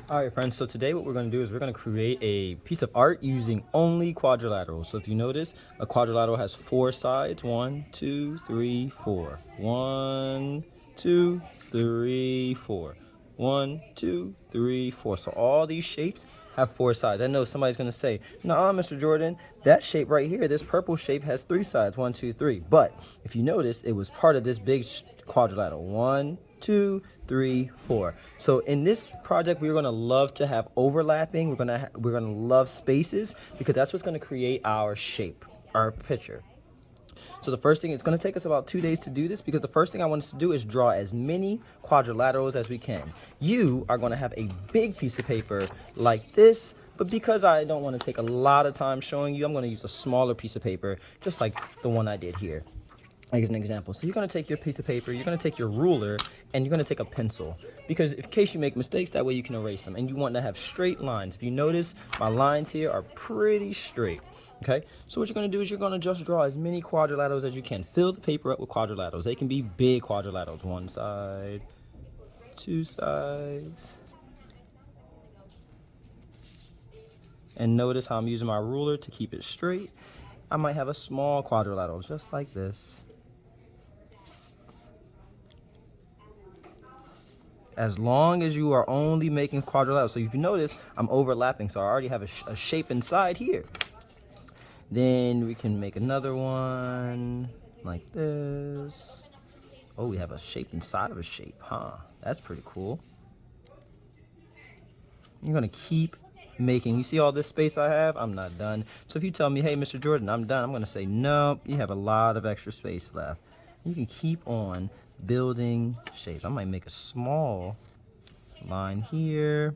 All right, friends, so today what we're going to do is we're going to create a piece of art using only quadrilaterals. So if you notice, a quadrilateral has 4 sides. 1, 2, 3, 4. 1, 2, 3, 4. 1, 2, 3, 4. So all these shapes have 4 sides. I know somebody's going to say, "Nah, Mr. Jordan, that shape right here, this purple shape has 3 sides. 1, 2, 3." But if you notice, it was part of this big quadrilateral. 1, 2, 3, 4. So in this project, we're gonna love to have overlapping. We're gonna love spaces because that's what's gonna create our shape, our picture. So the first thing, it's gonna take us about 2 days to do this because the first thing I want us to do is draw as many quadrilaterals as we can. You are gonna have a big piece of paper like this, but because I don't wanna take a lot of time showing you, I'm gonna use a smaller piece of paper, just like the one I did here. As an example. So you're gonna take your piece of paper, you're gonna take your ruler, and you're gonna take a pencil. Because in case you make mistakes, that way you can erase them. And you want to have straight lines. If you notice, my lines here are pretty straight. Okay, so what you're gonna do is you're gonna just draw as many quadrilaterals as you can. Fill the paper up with quadrilaterals. They can be big quadrilaterals. 1 side, 2 sides. And notice how I'm using my ruler to keep it straight. I might have a small quadrilateral, just like this. As long as you are only making quadrilaterals. So if you notice, I'm overlapping, so I already have a shape inside here. Then we can make another one like this. Oh, we have a shape inside of a shape, huh? That's pretty cool. You're gonna keep making. You see all this space I have? I'm not done. So if you tell me, "Hey, Mr. Jordan, I'm done," I'm gonna say, "Nope, you have a lot of extra space left." You can keep on building shapes. I might make a small line here.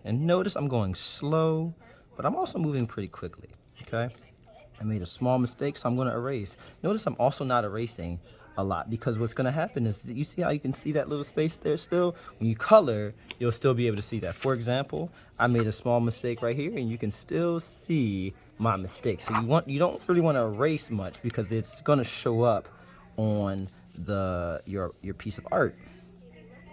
And notice I'm going slow, but I'm also moving pretty quickly, okay? I made a small mistake, so I'm gonna erase. Notice I'm also not erasing a lot because what's gonna happen is, you see how you can see that little space there still? When you color, you'll still be able to see that. For example, I made a small mistake right here and you can still see my mistake. So you don't really want to erase much because it's gonna show up on your piece of art.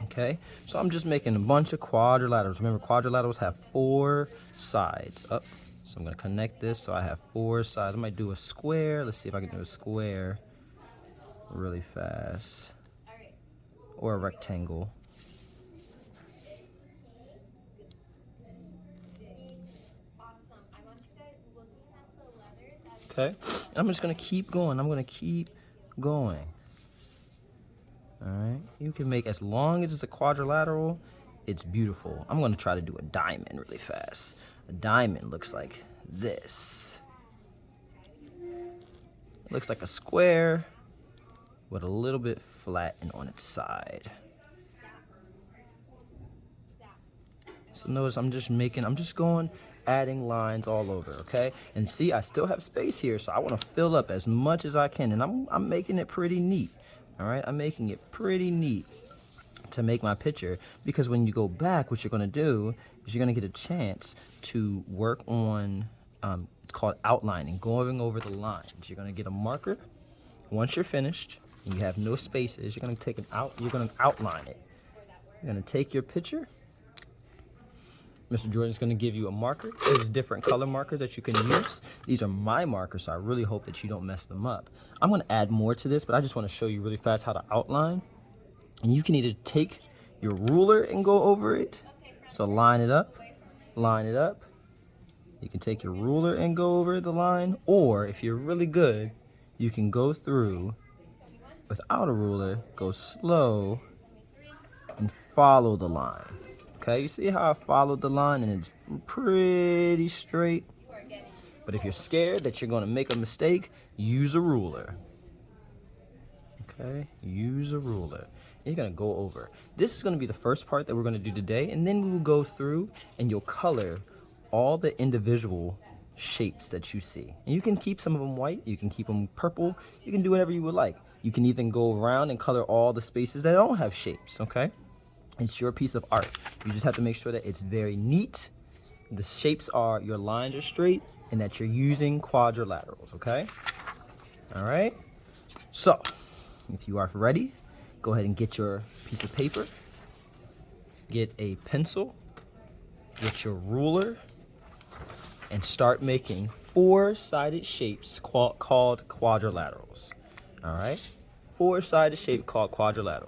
Okay, so I'm just making a bunch of quadrilaterals. Remember, quadrilaterals have 4 sides. So I'm gonna connect this so I have 4 sides. I might do a square. Let's see if I can do a square really fast. Or a rectangle. Okay, and I'm just gonna keep going. I'm gonna keep going. All right, you can make, as long as it's a quadrilateral, it's beautiful. I'm gonna try to do a diamond really fast. A diamond looks like this. It looks like a square, but a little bit flattened on its side. So notice I'm just going, adding lines all over, okay? And see, I still have space here, so I wanna fill up as much as I can, and I'm making it pretty neat. All right, I'm making it pretty neat to make my picture, because when you go back, what you're gonna do is you're gonna get a chance to work on, it's called outlining, going over the lines. You're gonna get a marker. Once you're finished and you have no spaces, you're gonna outline it. You're gonna take your picture. Mr. Jordan's gonna give you a marker. There's different color markers that you can use. These are my markers, so I really hope that you don't mess them up. I'm gonna add more to this, but I just wanna show you really fast how to outline. And you can either take your ruler and go over it. So line it up, line it up. You can take your ruler and go over the line, or if you're really good, you can go through without a ruler, go slow, and follow the line. Okay, you see how I followed the line and it's pretty straight? But if you're scared that you're gonna make a mistake, use a ruler. Okay, use a ruler. And you're gonna go over. This is gonna be the first part that we're gonna do today, and then we will go through and you'll color all the individual shapes that you see. And you can keep some of them white, you can keep them purple, you can do whatever you would like. You can even go around and color all the spaces that don't have shapes, okay? It's your piece of art. You just have to make sure that it's very neat, the shapes are, your lines are straight, and that you're using quadrilaterals, okay? All right, so if you are ready, go ahead and get your piece of paper get a pencil, get your ruler, and start making four-sided shapes called quadrilaterals. All right? Four-sided shape called quadrilateral.